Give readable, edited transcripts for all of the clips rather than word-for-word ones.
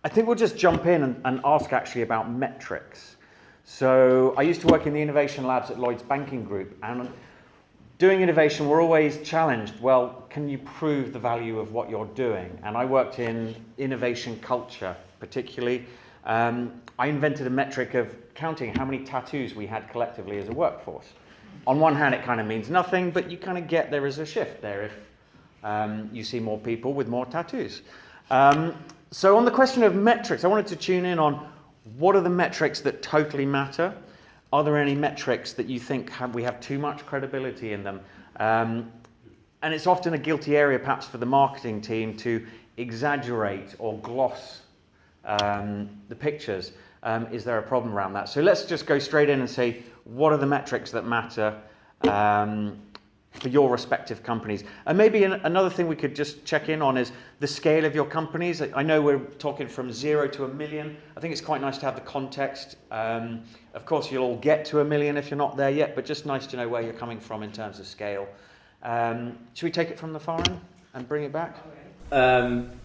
I think we'll just jump in and ask actually about metrics. So I used to work in the innovation labs at Lloyds Banking Group, and doing innovation, we're always challenged. Well, can you prove the value of what you're doing? And I worked in innovation culture, particularly. I invented a metric of counting how many tattoos we had collectively as a workforce. On one hand, it kind of means nothing, but you kind of get there is a shift there if you see more people with more tattoos. So on the question of metrics, I wanted to tune in on what are the metrics that totally matter? Are there any metrics that you think we have too much credibility in them? And it's often a guilty area perhaps for the marketing team to exaggerate or gloss the pictures. Is there a problem around that? So let's just go straight in and say, what are the metrics that matter for your respective companies? And maybe another thing we could just check in on is the scale of your companies. I know we're talking from 0 to 1 million. I think it's quite nice to have the context. Of course, you'll all get to 1 million if you're not there yet, but just nice to know where you're coming from in terms of scale. Should we take it from the far end and bring it back?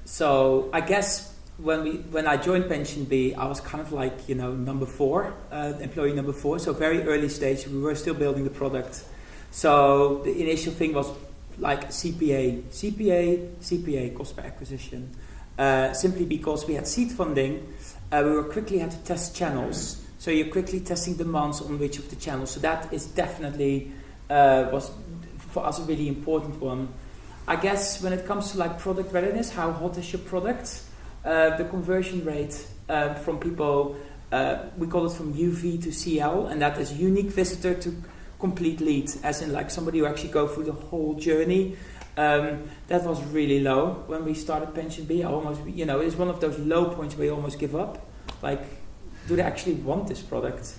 So I guess when I joined PensionBee, I was kind of like, number 4, employee number 4. So very early stage, we were still building the product. So the initial thing was like CPA, cost per acquisition. Simply because we had seed funding, we were quickly had to test channels. So you're quickly testing demands on which of the channels. So that is definitely was for us a really important one. I guess when it comes to like product readiness, how hot is your product? The conversion rate from people, we call it from UV to CL, and that is unique visitor to complete lead, as in like somebody who actually go through the whole journey. That was really low when we started PensionBee. I almost, it's one of those low points where you almost give up. Like, do they actually want this product?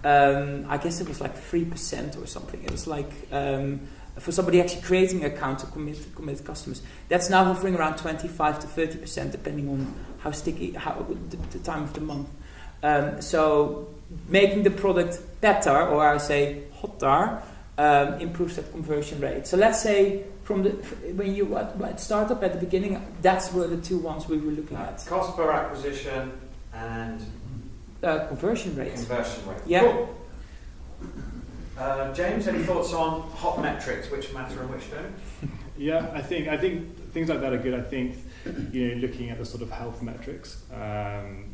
I guess it was like 3% or something. It was like for somebody actually creating an account to commit customers. That's now hovering around 25 to 30%, depending on how sticky, the time of the month. So making the product better, or I say hotter, improves that conversion rate. So let's say when you at startup at the beginning, that's were the 2 ones we were looking at. Cost per acquisition and conversion rate. Yeah. Cool. James, any thoughts on hot metrics, which matter and which don't? Yeah, I think things like that are good. I think looking at the sort of health metrics,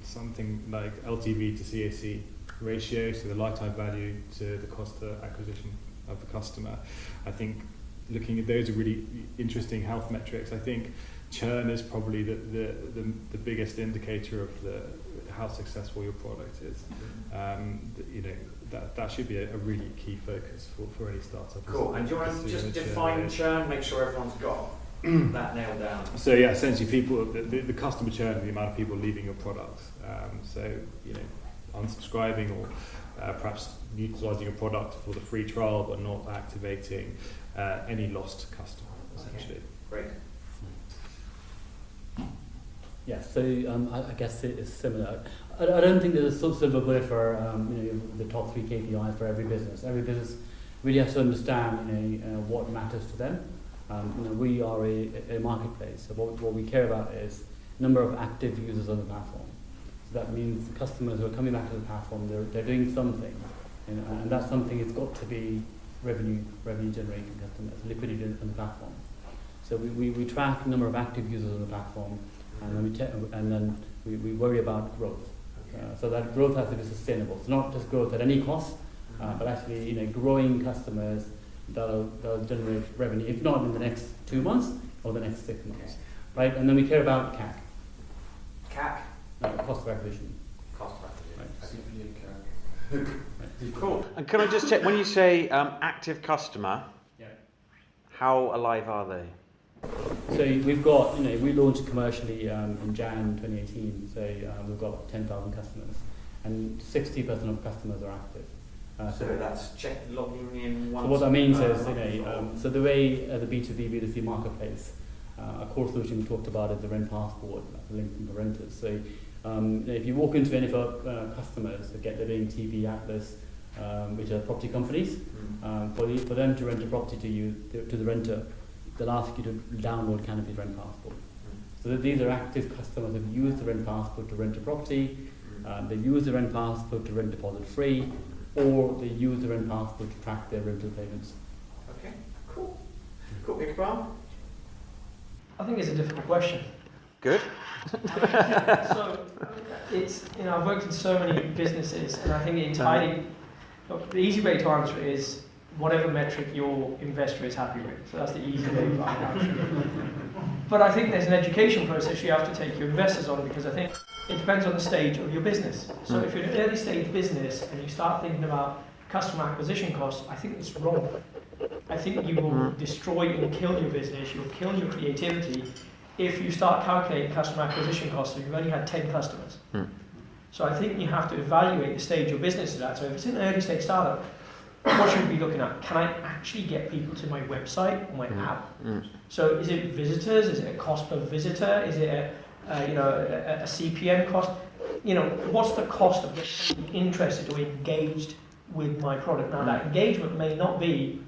something like LTV to CAC ratio, so the lifetime value to the cost of acquisition of the customer. I think looking at those are really interesting health metrics. I think churn is probably the biggest indicator of how successful your product is. That should be a really key focus for any startup. Cool. And do you want to just define churn, make sure everyone's got that nailed down? So yeah, essentially people, the customer churn, the amount of people leaving your product. Unsubscribing or perhaps utilising your product for the free trial but not activating any lost customer, essentially. Okay. Great. Yeah, so I guess it is similar. I don't think there's a silver bullet for the top 3 KPIs for every business. Every business really has to understand what matters to them. We are a marketplace, so what we care about is number of active users on the platform. So that means customers who are coming back to the platform, they're doing something, and that something has got to be revenue generating customers, liquidity on the platform. So we track number of active users on the platform, and then we worry about growth. So that growth has to be sustainable. It's not just growth at any cost, but actually growing customers that'll generate revenue, if not in the next 2 months or the next 6 months, right? And then we care about CAC. CAC? Cost of acquisition. Cost of acquisition. Right. CPA. Cool. And can I just check, when you say active customer, how alive are they? So we've got, we launched commercially in Jan 2018, so we've got 10,000 customers, and 60% of customers are active. So that's logging in once. So what that means is, so the way the B2B, B2C marketplace, a core solution we talked about is the Rent Passport, linking the renters. So if you walk into any of our customers, they're doing TV, Atlas, which are property companies, for them to rent a property to you, to the renter, they'll ask you to download Canopy Rent Passport. So that these are active customers who've used the rent passport to rent a property, they use the rent passport to rent deposit free, or they use the rent passport to track their rental payments. Okay, cool. Cool, Iqbal? I think it's a difficult question. Good. So it's, I've worked in so many businesses, and I think look, the easy way to answer it is whatever metric your investor is happy with. So that's the easy way of answering it. But I think there's an education process you have to take your investors on, because I think it depends on the stage of your business. So if you're an early stage business and you start thinking about customer acquisition costs, I think it's wrong. I think you will destroy and kill your business, you'll kill your creativity if you start calculating customer acquisition costs and you've only had 10 customers. So I think you have to evaluate the stage your business is at. So if it's an early stage startup, what should we be looking at? Can I actually get people to my website or my app? So is it visitors? Is it a cost per visitor? Is it a CPM cost? What's the cost of getting somebody interested or engaged with my product? Now that engagement may not be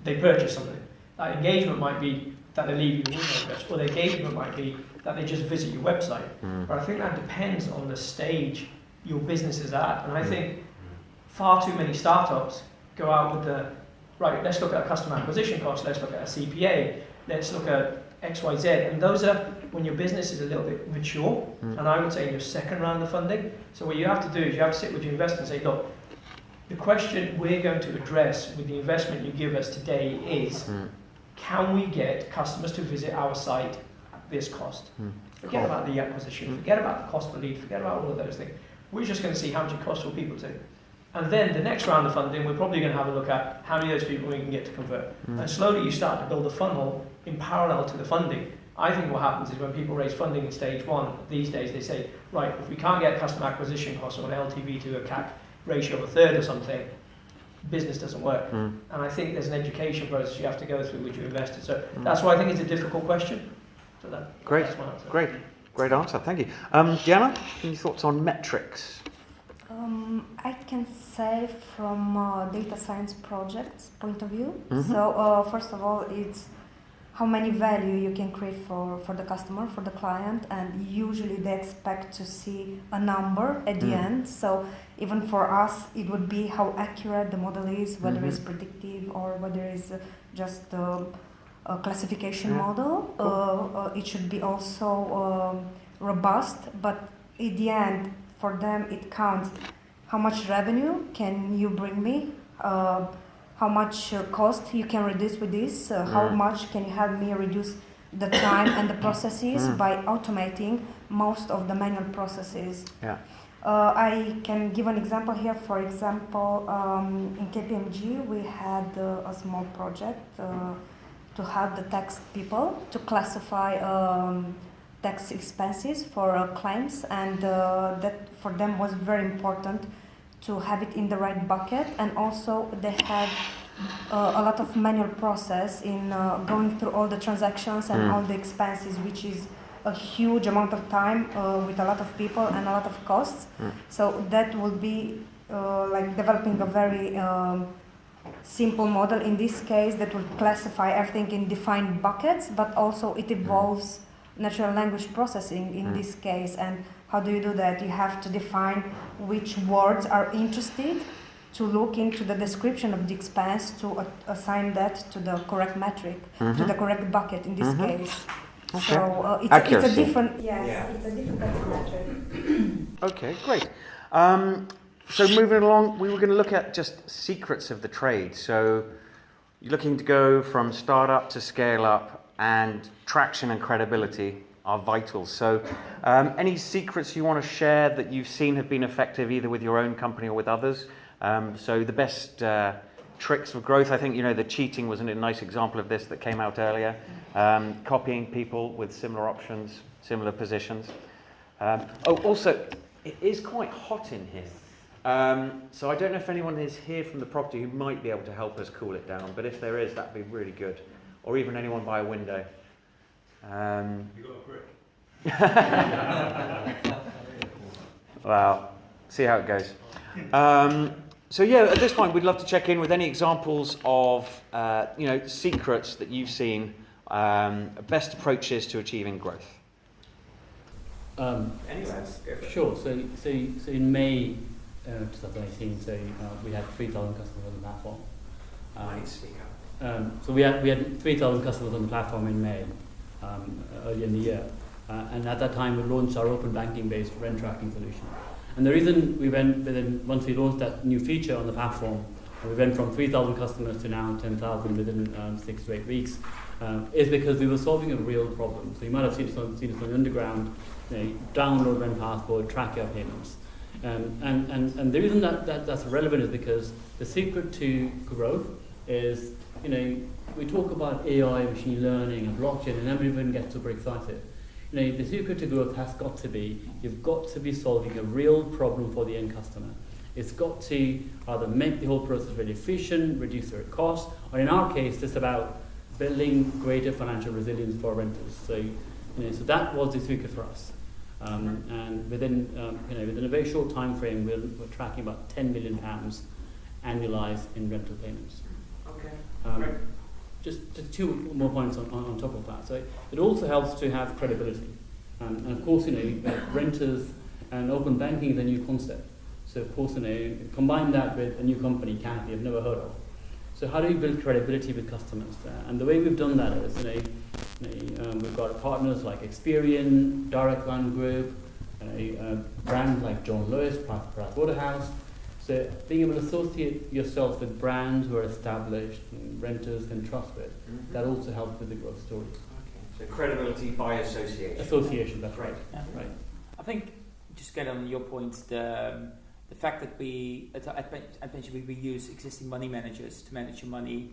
they purchase something. That engagement might be that they leave you an email address, or the engagement might be that they just visit your website. But I think that depends on the stage your business is at. And I think far too many startups go out with right, let's look at a customer acquisition cost, let's look at a CPA, let's look at XYZ. And those are when your business is a little bit mature, and I would say in your second round of funding. So what you have to do is you have to sit with your investor and say, look, the question we're going to address with the investment you give us today is, can we get customers to visit our site at this cost? Forget about the acquisition, forget about the cost per lead, forget about all of those things. We're just going to see how much it costs for people to. And then the next round of funding, we're probably going to have a look at how many of those people we can get to convert. And slowly you start to build a funnel in parallel to the funding. I think what happens is when people raise funding in stage one, these days they say, right, if we can't get customer acquisition costs or an LTV to a CAC ratio of a third or something, business doesn't work. And I think there's an education process you have to go through with your investors. So that's why I think it's a difficult question. So Great, that's my answer. great answer, thank you. Diana, any thoughts on metrics? I can say from a data science project's point of view. So first of all, it's how many value you can create for the customer, for the client, and usually they expect to see a number at the end. So even for us, it would be how accurate the model is, whether it's predictive or whether it's just a classification model. It should be also robust, but in the end, for them, it counts how much revenue can you bring me, how much cost you can reduce with this, how much can you help me reduce the time and the processes by automating most of the manual processes. I can give an example here. For example, in KPMG, we had a small project to help the tax people to classify tax expenses for claims, and that for them was very important to have it in the right bucket. And also they had a lot of manual process in going through all the transactions and all the expenses, which is a huge amount of time with a lot of people and a lot of costs. So that would be like developing a very simple model in this case that will classify everything in defined buckets, but also it involves natural language processing in this case. And how do you do that? You have to define which words are interested to look into the description of the expense to assign that to the correct metric, to the correct bucket in this case. Okay. So it's a different, it's a different kind of metric. Okay, great. So moving along, we were going to look at just secrets of the trade. So you're looking to go from startup to scale up, and traction and credibility are vital. So any secrets you want to share that you've seen have been effective either with your own company or with others? So the best tricks for growth, I think, the cheating was a nice example of this that came out earlier. Copying people with similar options, similar positions. Also, it is quite hot in here. So I don't know if anyone is here from the property who might be able to help us cool it down, but if there is, that'd be really good. Or even anyone by a window. You got a brick. Well, see how it goes. So yeah, at this point, we'd love to check in with any examples of secrets that you've seen best approaches to achieving growth. Anyway, Sure. So in May 2018, we had 3,000 customers on the platform. So we had 3,000 customers on the platform in May, earlier in the year, and at that time we launched our open banking-based rent tracking solution. And the reason we went once we launched that new feature on the platform, we went from 3,000 customers to now 10,000 within 6 to 8 weeks, is because we were solving a real problem. So you might have seen it on the underground, download rent passport, track your payments. And the reason that's relevant is because the secret to growth is, we talk about AI, machine learning and blockchain, and everyone gets super excited. The secret to growth has got to be, you've got to be solving a real problem for the end customer. It's got to either make the whole process really efficient, reduce their costs, or in our case, it's about building greater financial resilience for renters. So that was the secret for us. And within a very short time frame, we're tracking about £10 million annualized in rental payments. Okay. Great. Just two more points on top of that. So it also helps to have credibility. And of course, renters and open banking is a new concept. So of course, combine that with a new company, Canopy, I've never heard of. So how do we build credibility with customers? And the way we've done that is, we've got partners like Experian, Direct Line Group, brands like John Lewis, Price Waterhouse. So being able to associate yourself with brands who are established, renters can trust with, that also helps with the growth story. Okay. So credibility by association. Association, that's right. Yeah. Right. I think, just get on your point, the fact that we at PensionBee we use existing money managers to manage your money,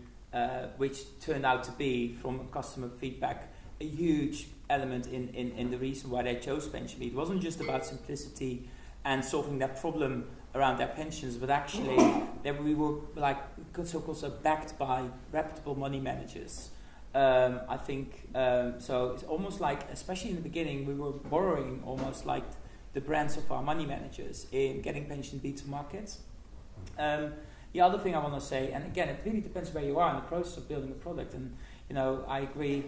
which turned out to be, from customer feedback, a huge element in the reason why they chose PensionBee. It wasn't just about simplicity and solving that problem around their pensions, but actually that we were so-called backed by reputable money managers. I think so. It's almost like, especially in the beginning, we were borrowing almost like the brands of our money managers in getting PensionBee to market. The other thing I want to say, and again, it really depends where you are in the process of building a product. And I agree,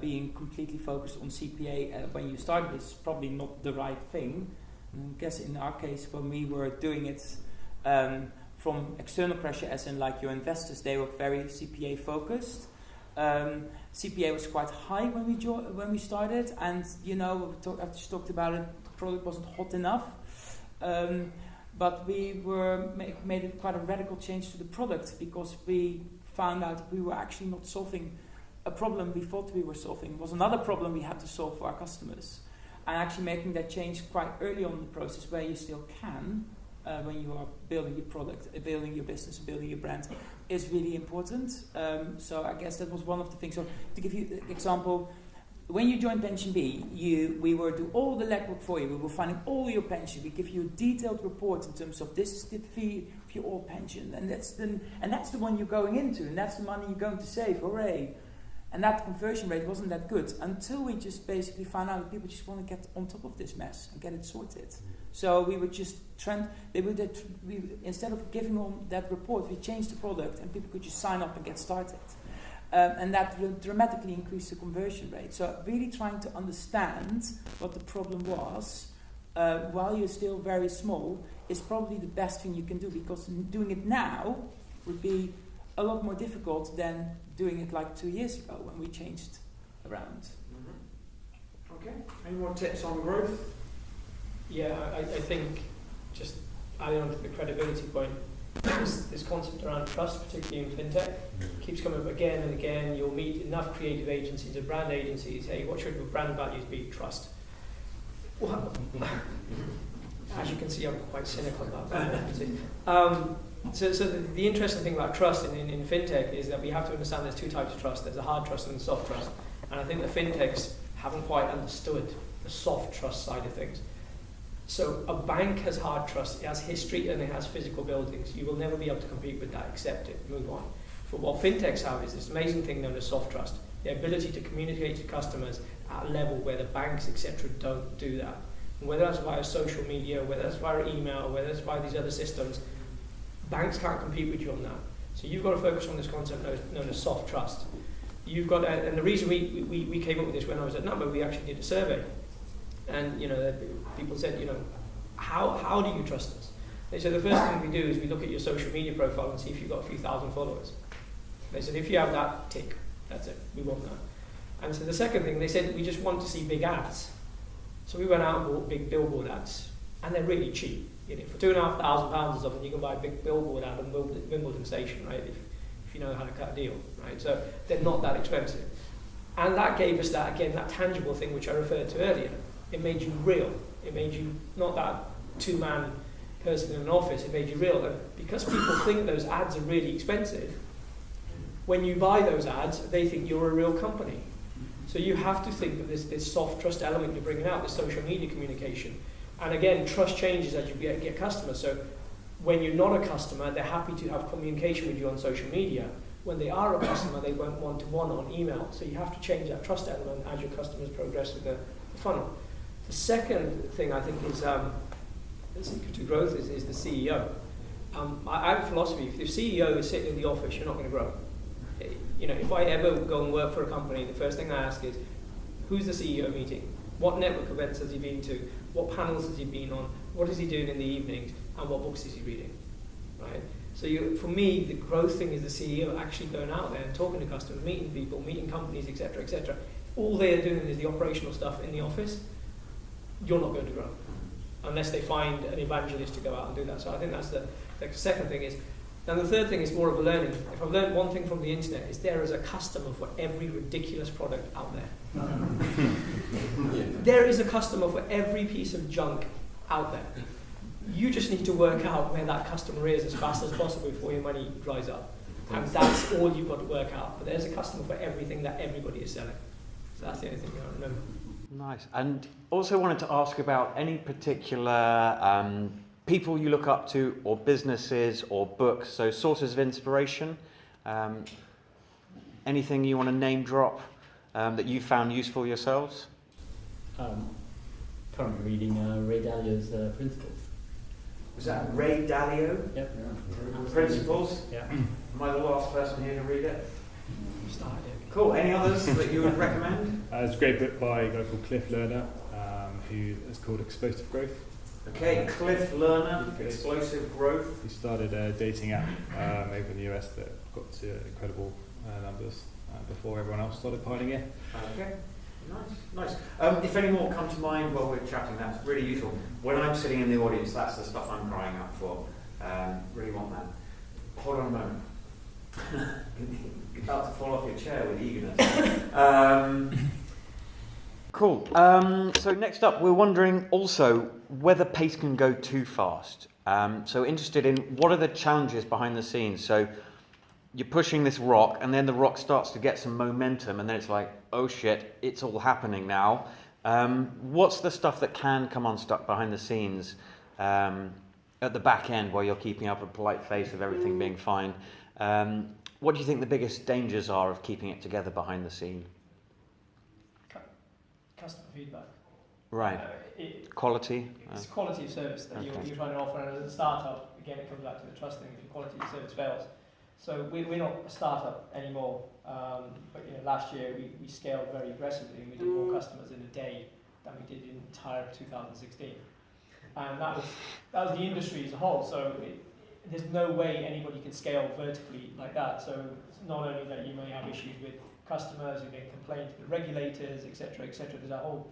being completely focused on CPA when you start is probably not the right thing. I guess in our case, when we were doing it from external pressure, as in like your investors, they were very CPA focused. CPA was quite high when we started, and I've just talked about it. The product wasn't hot enough, but we made it quite a radical change to the product because we found out that we were actually not solving a problem we thought we were solving. It was another problem we had to solve for our customers. And actually making that change quite early on in the process, where you still can, when you are building your product, building your business, building your brand, is really important. So I guess that was one of the things. So to give you an example, when you joined PensionBee, we were do all the legwork for you. We were finding all your pension. We give you a detailed report in terms of this is the fee of your old pension, and that's the one you're going into, and that's the money you're going to save. Hooray! And that conversion rate wasn't that good until we just basically found out that people just want to get on top of this mess and get it sorted. So we would just instead of giving them that report, we changed the product and people could just sign up and get started. And that dramatically increased the conversion rate. So really trying to understand what the problem was while you're still very small is probably the best thing you can do, because doing it now would be a lot more difficult than doing it like 2 years ago when we changed around. Mm-hmm. Okay. Any more tips on growth? Yeah, I think just adding on to the credibility point, this concept around trust, particularly in fintech, keeps coming up again and again. You'll meet enough creative agencies or brand agencies. Hey, what should your brand values be? Trust. Well, as you can see, I'm quite cynical about that. So the interesting thing about trust in fintech is that we have to understand there's two types of trust. There's a hard trust and a soft trust. And I think the fintechs haven't quite understood the soft trust side of things. So a bank has hard trust, it has history and it has physical buildings. You will never be able to compete with that, accept it, move on. But what fintechs have is this amazing thing known as soft trust, the ability to communicate to customers at a level where the banks, etc., don't do that. And whether that's via social media, whether that's via email, whether that's via these other systems, banks can't compete with you on that. So you've got to focus on this concept known as soft trust. you've got, and the reason we came up with this when I was at Number, we actually did a survey, and people said, how do you trust us? They said the first thing we do is we look at your social media profile and see if you've got a few thousand followers. They said if you have that, tick, that's it, we want that. And so the second thing, they said we just want to see big ads. So we went out and bought big billboard ads, and they're really cheap. For £2,500 or something, you can buy a big billboard ad on Wimbledon Station, right? If you know how to cut a deal, right? So they're not that expensive. And that gave us that tangible thing which I referred to earlier. It made you real. It made you not that two-man person in an office. It made you real. And because people think those ads are really expensive, when you buy those ads, they think you're a real company. So you have to think of this soft trust element you're bringing out, this social media communication. And again, trust changes as you get customers. So when you're not a customer, they're happy to have communication with you on social media. When they are a customer, they won't one-to-one on email. So you have to change that trust element as your customers progress with the funnel. The second thing I think is the secret to growth is the CEO. I have a philosophy: if the CEO is sitting in the office, you're not going to grow. If I ever go and work for a company, the first thing I ask is, who's the CEO meeting? What network events has he been to? What panels has he been on? What is he doing in the evenings? And what books is he reading? Right. So for me, the growth thing is the CEO actually going out there and talking to customers, meeting people, meeting companies, etc., etc. All they're doing is the operational stuff in the office. You're not going to grow unless they find an evangelist to go out and do that. So I think that's the second thing is. And the third thing is more of a learning. If I've learned one thing from the internet, is there is a customer for every ridiculous product out there. There is a customer for every piece of junk out there. You just need to work out where that customer is as fast as possible before your money dries up. And that's all you've got to work out. But there's a customer for everything that everybody is selling. So that's the only thing I remember. Nice. And also wanted to ask about any particular people you look up to, or businesses, or books, so sources of inspiration. Anything you want to name drop that you found useful yourselves? Currently reading Ray Dalio's Principles. Was that Ray Dalio? Yep. Principles? Yeah. Am I the last person here to read it? Started. Cool. Any others that you would recommend? It's a great book by a guy called Cliff Lerner, who is called Explosive Growth. Okay, Cliff Lerner, Explosive Growth. He started a dating app over in the US that got to incredible numbers before everyone else started piling in. Okay, nice. If any more come to mind while we're chatting, that's really useful. When I'm sitting in the audience, that's the stuff I'm crying out for. Really want that. Hold on a moment. You're about to fall off your chair with eagerness. Cool. So next up, we're wondering also whether pace can go too fast. So interested in what are the challenges behind the scenes. So you're pushing this rock, and then the rock starts to get some momentum, and then it's like, oh shit, it's all happening now. What's the stuff that can come unstuck behind the scenes at the back end while you're keeping up a polite face of everything being fine? What do you think the biggest dangers are of keeping it together behind the scene? Customer feedback. Right. Quality? It's quality of service that you're trying to offer. And as a startup, again, it comes back to the trust thing. If your quality of service fails. So we're not a startup anymore. But last year we scaled very aggressively, and we did more customers in a day than we did in the entire 2016. And that was the industry as a whole. So there's no way anybody can scale vertically like that. So it's not only that you may have issues with customers, you may complain to the regulators, etc., etc. There's a whole,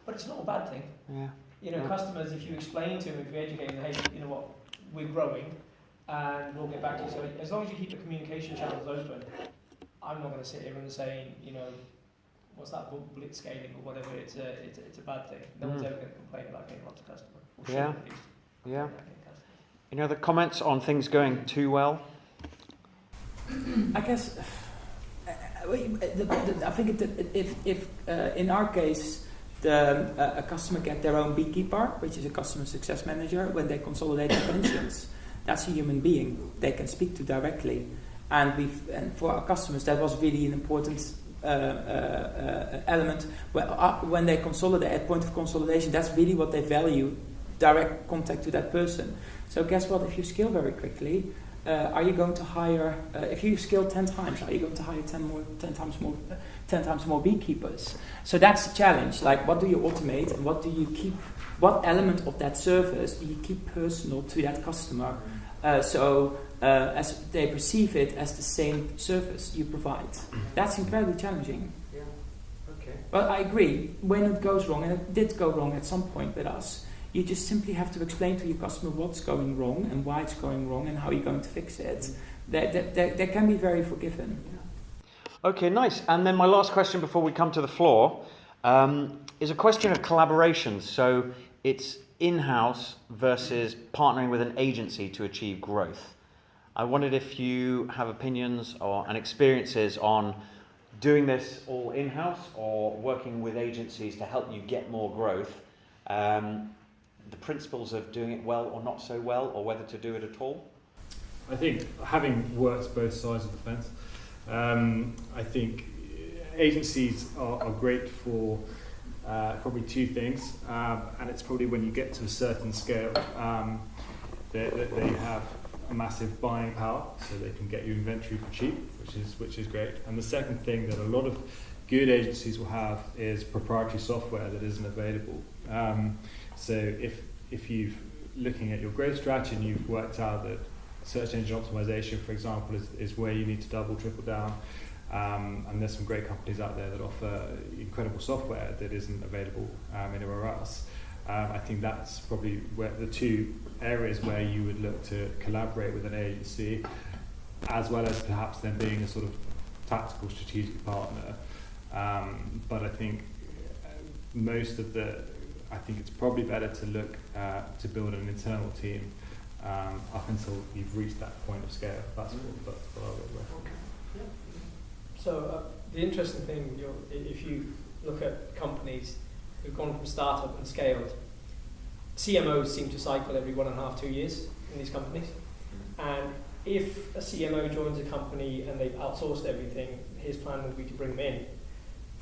but it's not a bad thing. Yeah. Customers, if you explain to them, if you educate them, hey, you know what, we're growing, and we'll get back to you. So as long as you keep the communication channels open, I'm not going to sit here and say, what's that blitz scaling or whatever. It's a bad thing. No one's ever going to complain about getting lots of customers. Yeah. Any other comments on things going too well? I guess I think if in our case a customer get their own beekeeper, which is a customer success manager, when they consolidate their pensions, that's a human being they can speak to directly, and for our customers that was really an important element. When they consolidate at point of consolidation, that's really what they value: direct contact to that person. So guess what? If you scale very quickly, are you going to hire, if you scale 10 times, are you going to hire 10 times more beekeepers? So that's the challenge. Like, what do you automate, and what do you keep? What element of that service do you keep personal to that customer, so as they perceive it as the same service you provide? That's incredibly challenging. Yeah. Okay. But I agree, when it goes wrong, and it did go wrong at some point with us, you just simply have to explain to your customer what's going wrong and why it's going wrong and how you're going to fix it. That can be very forgiving. Okay, nice. And then my last question before we come to the floor is a question of collaboration. So it's in-house versus partnering with an agency to achieve growth. I wondered if you have opinions and experiences on doing this all in-house or working with agencies to help you get more growth. The principles of doing it well or not so well, or whether to do it at all? I think, having worked both sides of the fence, I think agencies are great for probably two things, and it's probably when you get to a certain scale, they have a massive buying power, so they can get you inventory for cheap, which is great. And the second thing that a lot of good agencies will have is proprietary software that isn't available. So if you've looking at your growth strategy and you've worked out that search engine optimization, for example, is where you need to triple down, and there's some great companies out there that offer incredible software that isn't available anywhere else. I think that's probably where the two areas where you would look to collaborate with an agency, as well as perhaps then being a sort of tactical strategic partner. But I think I think it's probably better to look to build an internal team up until you've reached that point of scale. That's what I would recommend. So the interesting thing, if you look at companies who've gone from startup and scaled, CMOs seem to cycle every 1.5, 2 years in these companies. And if a CMO joins a company and they've outsourced everything, his plan will be to bring them in.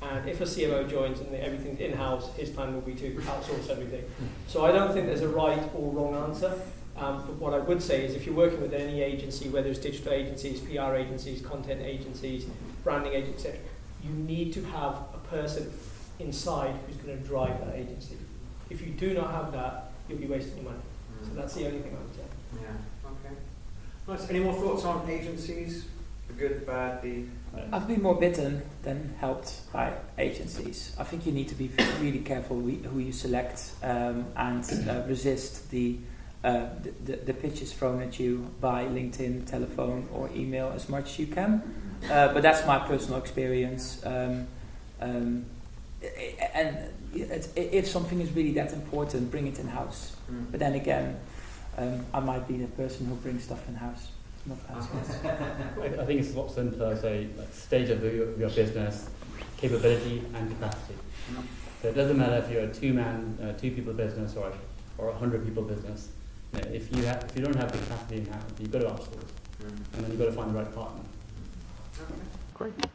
And if a CMO joins and everything's in-house, his plan will be to outsource everything. So I don't think there's a right or wrong answer. But what I would say is if you're working with any agency, whether it's digital agencies, PR agencies, content agencies, branding agencies, etc., you need to have a person inside who's going to drive that agency. If you do not have that, you'll be wasting your money. So that's the only thing I would say. Yeah, okay. Nice. Any more thoughts on agencies? The good, the bad, the... I've been more bitten than helped by agencies. I think you need to be really careful who you select and resist the pitches thrown at you by LinkedIn, telephone, or email as much as you can. But that's my personal experience. And if something is really that important, bring it in house. But then again, I might be the person who brings stuff in house. I think it's a lot simpler, say, like stage of your business, capability and capacity. So it doesn't matter if you're a two people business or a 100 people business. You know, if you don't have the capacity in hand, you've got to outsource, and then you've got to find the right partner. Great.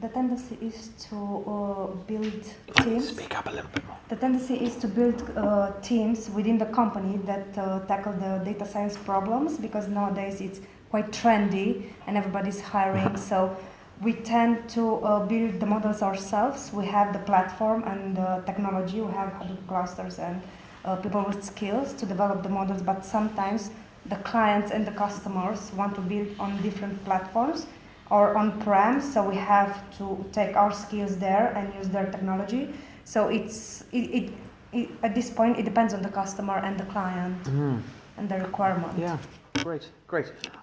The tendency is to build teams. Speak up a little bit more. The tendency is to build teams within the company that tackle the data science problems, because nowadays it's quite trendy and everybody's hiring. So we tend to build the models ourselves. We have the platform and the technology. We have Hadoop clusters and people with skills to develop the models. But sometimes the clients and the customers want to build on different platforms or on-prem, so we have to take our skills there and use their technology. So it at this point it depends on the customer and the client and the requirement. Yeah, great.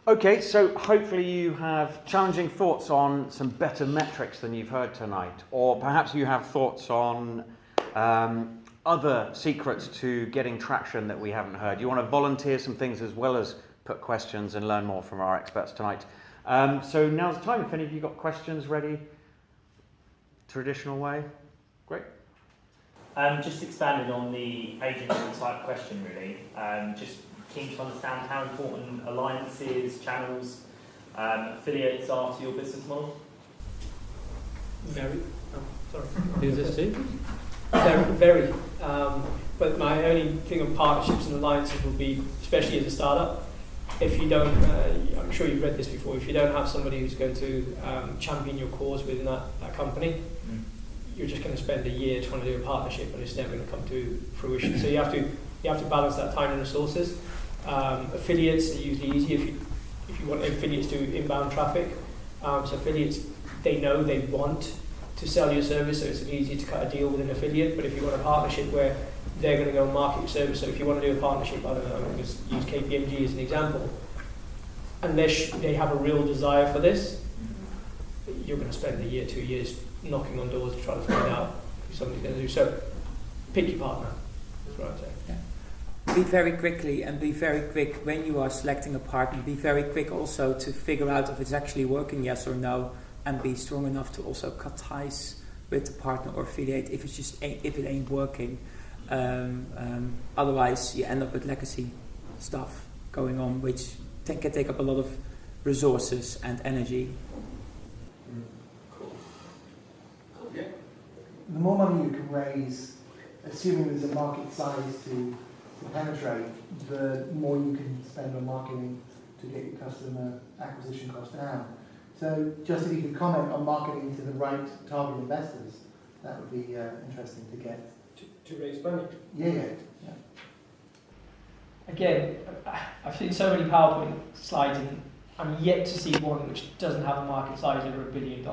Okay, so hopefully you have challenging thoughts on some better metrics than you've heard tonight, or perhaps you have thoughts on other secrets to getting traction that we haven't heard. You want to volunteer some things as well as put questions and learn more from our experts tonight. So now's the time. If any of you got questions ready, traditional way, great. Just expanding on the agency type question, really. Just keen to understand how important alliances, channels, affiliates are to your business model. Very. Sorry. Who's this to? Very. But my only thing on partnerships and alliances would be, especially as a startup, if you don't, I'm sure you've read this before, if you don't have somebody who's going to champion your cause within that company, you're just going to spend a year trying to do a partnership and it's never going to come to fruition. So you have to balance that time and resources. Affiliates are usually easy if you want affiliates to inbound traffic. So affiliates, they know they want to sell your service, so it's easy to cut a deal with an affiliate. But if you want a partnership where they're going to go and market your service, so if you want to do a partnership, I don't know, I'm going to use KPMG as an example, unless they have a real desire for this, you're going to spend a year, 2 years knocking on doors to try to find out who somebody's going to do. So pick your partner, that's what I'd say. Yeah. Be very quick when you are selecting a partner. Be very quick also to figure out if it's actually working, yes or no, and be strong enough to also cut ties with the partner or affiliate if it ain't working. Otherwise, you end up with legacy stuff going on, which can take up a lot of resources and energy. Cool. Yeah. The more money you can raise, assuming there's a market size to penetrate, the more you can spend on marketing to get your customer acquisition cost down. So, just if you could comment on marketing to the right target investors, that would be interesting to get. To raise money. Yeah. Again, I've seen so many PowerPoint slides and I'm yet to see one which doesn't have a market size over $1 billion.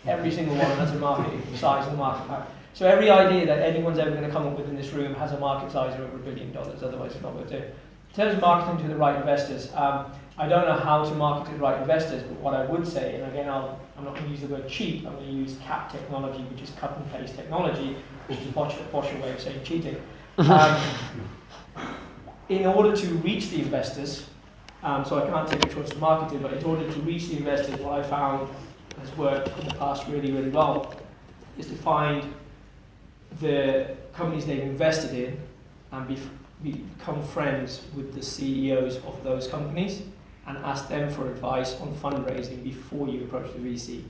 Every single one has a market size and market cap. So every idea that anyone's ever going to come up with in this room has a market size of over $1 billion, otherwise it's not worth it. In terms of marketing to the right investors, I don't know how to market to the right investors, but what I would say, and again I'm not going to use the word cheap, I'm going to use CAP technology, which is cut and paste technology, which is a posher way of saying cheating. In order to reach the investors, so I can't take which ones to market to, but in order to reach the investors, what I found has worked in the past really, really well is to find the companies they've invested in and become friends with the CEOs of those companies and ask them for advice on fundraising before you approach the VC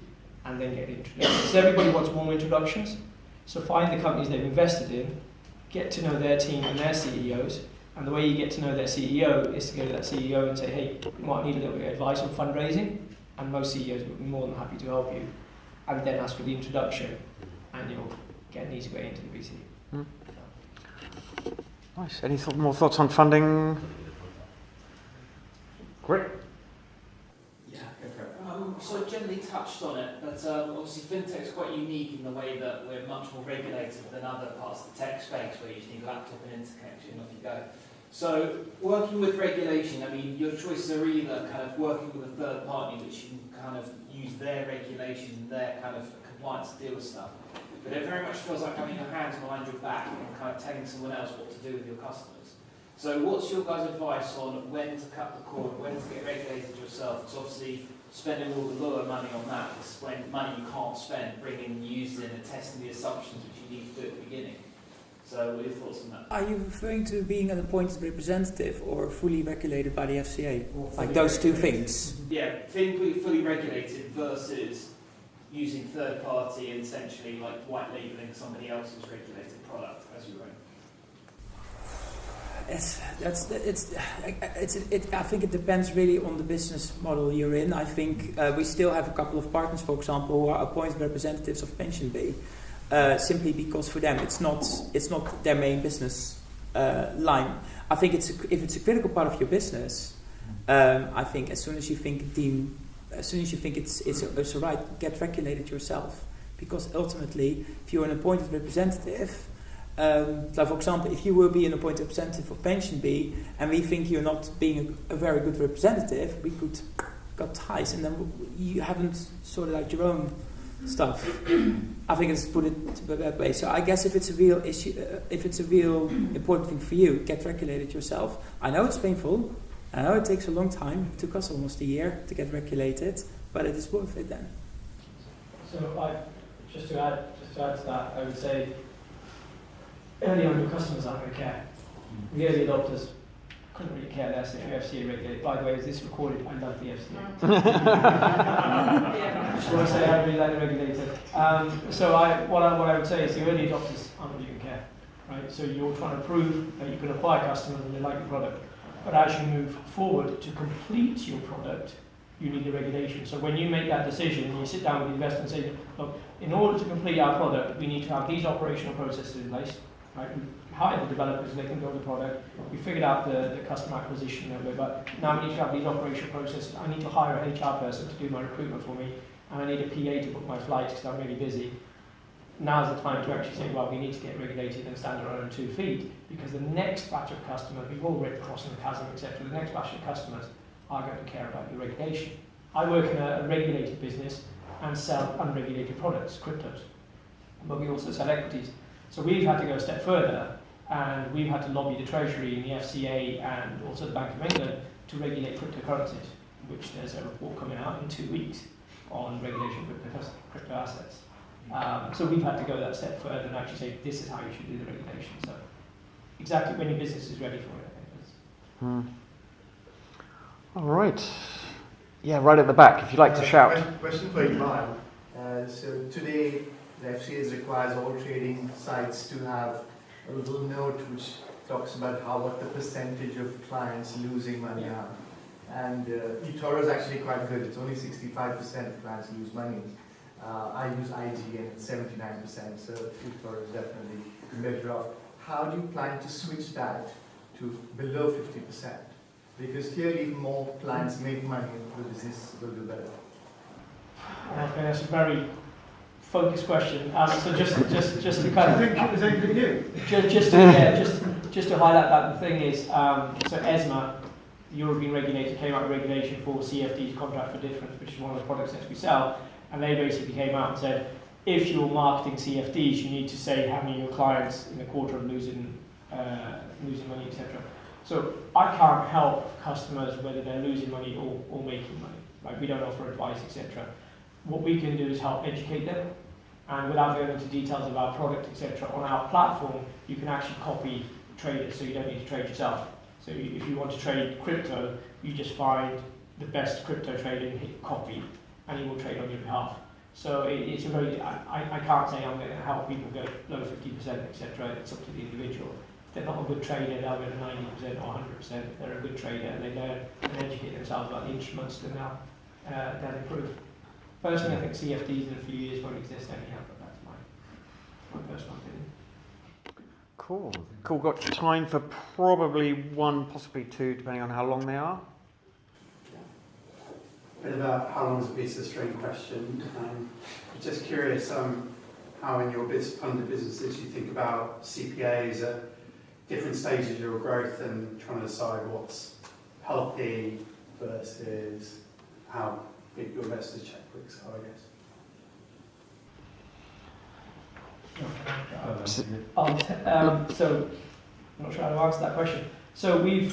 and then get introductions. So everybody wants warm introductions, so find the companies they've invested in, get to know their team and their CEOs, and the way you get to know their CEO is to go to that CEO and say, hey, you might need a little bit of advice on fundraising, and most CEOs would be more than happy to help you, and then ask for the introduction, and you'll get an easy way into the VC. Nice. Any more thoughts on funding? Great. Yeah, go for it. So generally touched on it, but obviously fintech is quite unique in the way that we're much more regulated than other parts of the tech space where you just need a laptop and interconnection, off you go. So working with regulation, I mean, your choices are either kind of working with a third party which you can kind of use their regulation, their kind of compliance to deal with stuff. But it very much feels like having your hands behind your back and kind of telling someone else what to do with your customers. So what's your guys' advice on when to cut the cord, when to get regulated yourself? Because obviously spending all the lower money on that is when money you can't spend, bringing users in and testing the assumptions which you need to do at the beginning. So what are your thoughts on that? Are you referring to being an appointed representative or fully regulated by the FCA? Like those two things? Yeah, fully regulated versus using third party and essentially like white labelling somebody else's regulated product as your own. I think it depends really on the business model you're in. I think we still have a couple of partners, for example, who are appointed representatives of PensionBee, simply because for them it's not their main business line. I think if it's a critical part of your business, I think as soon as you think it's alright, get regulated yourself, because ultimately, if you're an appointed representative. Like for example, if you will be an appointed representative of PensionBee and we think you're not being a very good representative, we could cut ties and then you haven't sorted out your own stuff. I think it's put it that way. So I guess if it's a real issue, if it's a real important thing for you, get regulated yourself. I know it's painful. I know it takes a long time. It took us almost a year to get regulated, but it is worth it then. So just to add to that, I would say early on your customers aren't going to care. The early adopters couldn't really care less if you're FCA regulated. By the way, is this recorded? I love the FCA. Just want to say I really like the regulated. So what I would say is the early adopters aren't really going to care. Right? So you're trying to prove that you can acquire customers and they like your product. But as you move forward to complete your product, you need the regulation. So when you make that decision and you sit down with the investor and say, look, in order to complete our product, we need to have these operational processes in place. Right? We hire the developers and they can build the product. We figured out the customer acquisition a little bit, but now we need to have these operational processes. I need to hire a HR person to do my recruitment for me, and I need a PA to book my flights because I'm really busy. Now's the time to actually say, well, we need to get regulated and stand on our own 2 feet, because the next batch of customers, we've already crossing the chasm, etc. The next batch of customers are going to care about your regulation. I work in a regulated business and sell unregulated products, cryptos, but we also sell equities. So we've had to go a step further, and we've had to lobby the Treasury and the FCA and also the Bank of England to regulate cryptocurrencies, which there's a report coming out in 2 weeks on regulation of crypto assets. So we've had to go that step further and actually say, this is how you should do the regulation. So exactly when your business is ready for it, I think. All right. Yeah, right at the back, if you'd like to shout. Question for Iqbal. So today, the FCA requires all trading sites to have a little note which talks about what the percentage of clients losing money are. And eToro is actually quite good. It's only 65% of clients lose money. I use IG and it's 79%, so eToro is definitely better off. How do you plan to switch that to below 50%? Because clearly if more clients make money, the business will do better. Okay, that's a very focused question. So just to kind of... I think it was anything to do. Just to highlight that, the thing is, so ESMA, the European regulator, came out with regulation for CFDs, contract for difference, which is one of the products that we sell, and they basically came out and said, if you're marketing CFDs, you need to say how many of your clients in a quarter are losing money, etc. So I can't help customers whether they're losing money or making money. Like, we don't offer advice, etc. What we can do is help educate them, and without going into details of our product, etc., on our platform, you can actually copy traders, so you don't need to trade yourself. So if you want to trade crypto, you just find the best crypto trader and hit copy, and he will trade on your behalf. So it's a very, I can't say I'm going to help people go below 50%, etc. It's up to the individual. If they're not a good trader, they'll go to 90% or 100%. If they're a good trader and they learn and educate themselves about the instruments, then they'll improve. Personally, I think CFDs in a few years won't exist anyhow, but that's my personal opinion. Cool. Got time for probably one, possibly two, depending on how long they are. A bit about how long is a piece of string question. Just curious how in your funded businesses you think about CPAs at different stages of your growth and trying to decide what's healthy versus how big your investors' checkbooks are, I guess. So I'm not sure how to answer that question. So you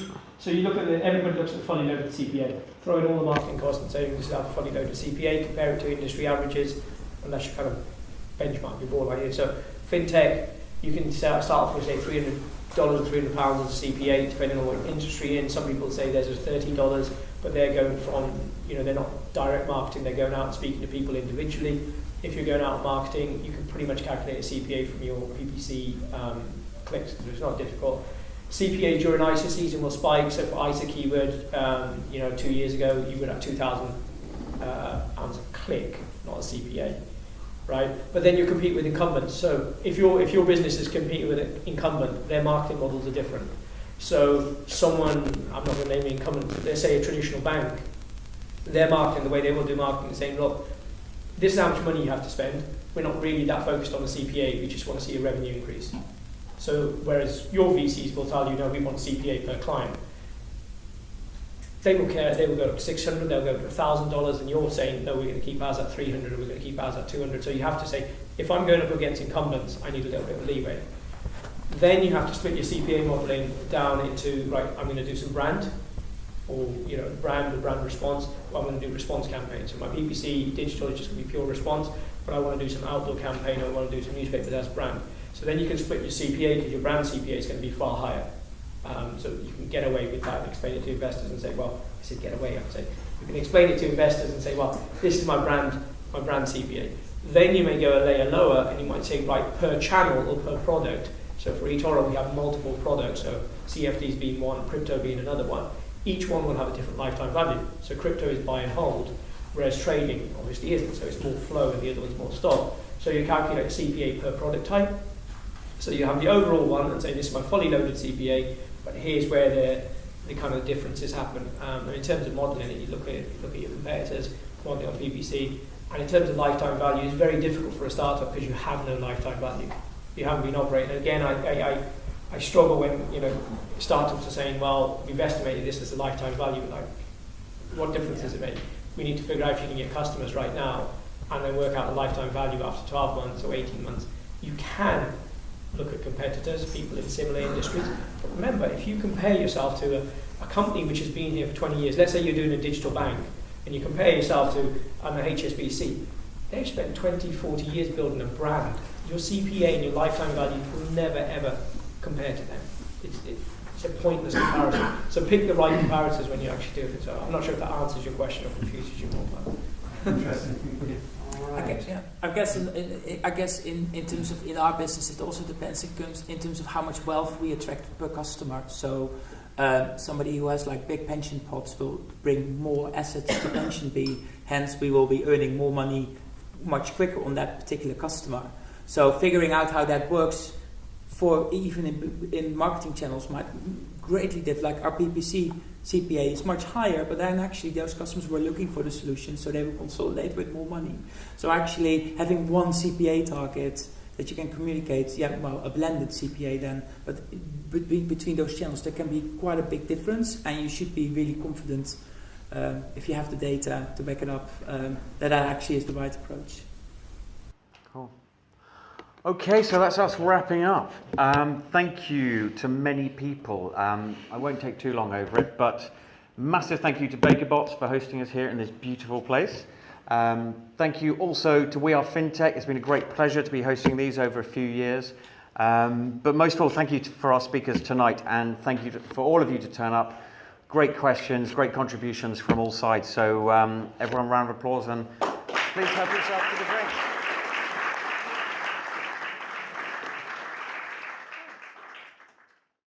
look at everybody looks at the fully loaded CPA, throw in all the marketing costs and say this is our fully loaded CPA, compare it to industry averages, and that's your kind of benchmark, your broad idea. So Fintech, you can start off with say $300 or £300 as a CPA, depending on what industry you're in. Some people say there's a $30, but they're going from, they're not direct marketing, they're going out and speaking to people individually. If you're going out and marketing, you can pretty much calculate a CPA from your PPC clicks, because it's not difficult. CPA during ISA season will spike. So for ISA keyword, 2 years ago, you would have £2,000 a click, not a CPA, right? But then you compete with incumbents. So if your business is competing with an incumbent, their marketing models are different. So someone, I'm not going to name the incumbent, but let's say a traditional bank, their marketing, the way they will do marketing is saying, look, this is how much money you have to spend. We're not really that focused on the CPA. We just want to see a revenue increase. So whereas your VCs will tell you, no, we want CPA per client. They will care. They will go up to $600. They'll go up to $1,000, and you're saying, no, we're going to keep ours at $300, or we're going to keep ours at $200. So you have to say, if I'm going up against incumbents, I need a little bit of leeway. Then you have to split your CPA modeling down into, right, I'm going to do some brand, or brand response. Well, I'm going to do response campaigns. So my PPC digital is just going to be pure response, but I want to do some outdoor campaign, or I want to do some newspaper, that's brand. So then you can split your CPA, because your brand CPA is going to be far higher. So you can get away with that and explain it to investors and say, well, I said get away, I'd say. You can explain it to investors and say, well, this is my brand CPA. Then you may go a layer lower and you might say, right, per channel or per product, So for eToro, we have multiple products, so CFDs being one, crypto being another one. Each one will have a different lifetime value. So crypto is buy and hold, whereas trading obviously isn't, so it's more flow and the other one's more stock. So you calculate CPA per product type. So you have the overall one and say this is my fully loaded CPA, but here's where the kind of differences happen. And in terms of modelling it, you look at your competitors, modelling on PPC, and in terms of lifetime value, it's very difficult for a startup because you have no lifetime value. You haven't been operating. And again, I struggle when startups are saying, well, we've estimated this as a lifetime value. Like, what difference does it make? We need to figure out if you can get customers right now and then work out the lifetime value after 12 months or 18 months. You can look at competitors, people in similar industries. But remember, if you compare yourself to a company which has been here for 20 years, let's say you're doing a digital bank, and you compare yourself to, HSBC, they've spent 20, 40 years building a brand. Your CPA and your lifetime value will never, ever compare to them. It's a pointless comparison. So pick the right comparators when you actually do it. So I'm not sure if that answers your question or confuses you more. Interesting. I guess in terms of in our business, it also depends in terms of how much wealth we attract per customer. So somebody who has like big pension pots will bring more assets to PensionBee. Hence, we will be earning more money much quicker on that particular customer. So figuring out how that works for even in marketing channels might greatly differ. Like our PPC CPA is much higher, but then actually those customers were looking for the solution, so they will consolidate with more money. So actually having one CPA target that you can communicate, a blended CPA then, but between those channels there can be quite a big difference, and you should be really confident if you have the data to back it up that actually is the right approach. Cool. Okay, so that's us wrapping up. Thank you to many people. I won't take too long over it, but massive thank you to BakerBots for hosting us here in this beautiful place. Thank you also to We Are Fintech. It's been a great pleasure to be hosting these over a few years. But most of all, thank you for our speakers tonight, and thank you for all of you to turn up. Great questions, great contributions from all sides. So everyone, round of applause, and please help yourself to the drinks.